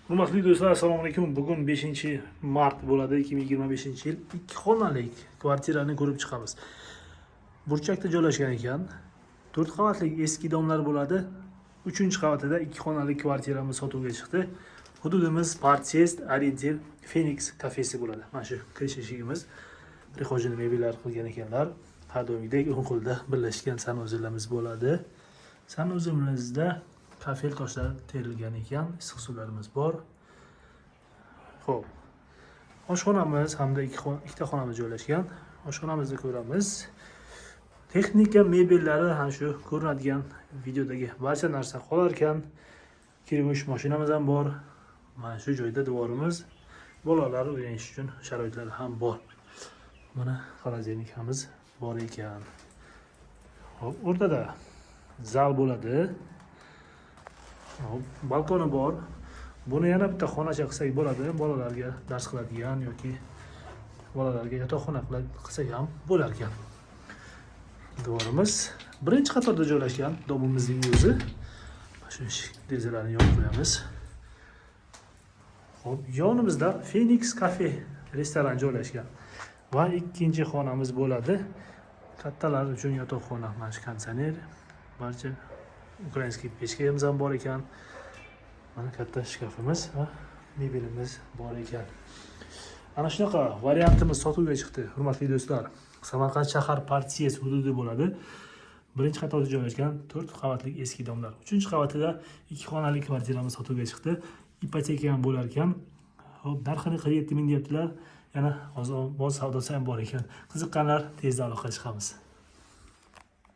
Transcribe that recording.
Hurmatli do'stlar, assalomu alaykum. Bugun 5-mart bo'ladi, 2025-yil. 2 xonalik kvartirani ko'rib chiqamiz. Burchakda joylashgan ekan. 4 qavatli eski domlar bo'ladi. 3-qavatida 2 xonalik kvartiramiz sotuvga chiqdi. Hududimiz Partsiyest, Orientir, Phoenix kafesi bo'ladi. Mana shu kirish eshigimiz. Prixojin mebellar qilgan ekanlar. Har doimgidek o'ng qo'lda birlashgan sanuzillarimiz bo'ladi. Sanuzilimizda kafel toshlar terilgan ekan, issiq suvlarimiz bor. Xo'p. Oshxonamiz hamda ikkita xonamiz joylashgan. Oshxonamizni ko'ramiz. Texnika mebellari ham shu ko'rinadigan videodagi barcha narsa qolar ekan. Kirmush mashinamiz ham bor. Mana shu joyda devorimiz, bolalar o'ynash uchun sharoitlari ham bor. Mana xolodilnikamiz bor ekan. Xo'p, o'rtada zal bo'ladi. Balkoni bor. Buni yana bitta xonacha qilsak bo'ladi. Bolalarga dars qiladigan yoki bolalarga yotoqxona qilsak ham bo'lar ekan. Devorimiz birinchi qatorda joylashgan domimizning o'zi. Shu derazalarni yopib qo'yamiz. Xo'p, yonimizda Phoenix Cafe restoran joylashgan va ikkinchi xonamiz bo'ladi. Kattalar uchun yotoqxona, mana shu konditsioner, barcha ukrainskiy pechkamiz ham bor ekan. Mana katta shkafimiz va mebelimiz bor ekan. Ana shunaqa variantimiz sotuvga chiqdi, hurmatli do'stlar. Samarqand shahar Partsiyest hududi bo'ladi. Birinchi qatorda joylashgan 4 qavatli eski domlar. 3-qavatida 2 xonali kvartiramiz sotuvga chiqdi. Ipoteka ham bo'lar ekan. Hop, narxini 47 ming deyaptilar. Yana hozir boz savdosi ham bor ekan. Qiziqqanlar tezda aloqaga chiqamiz.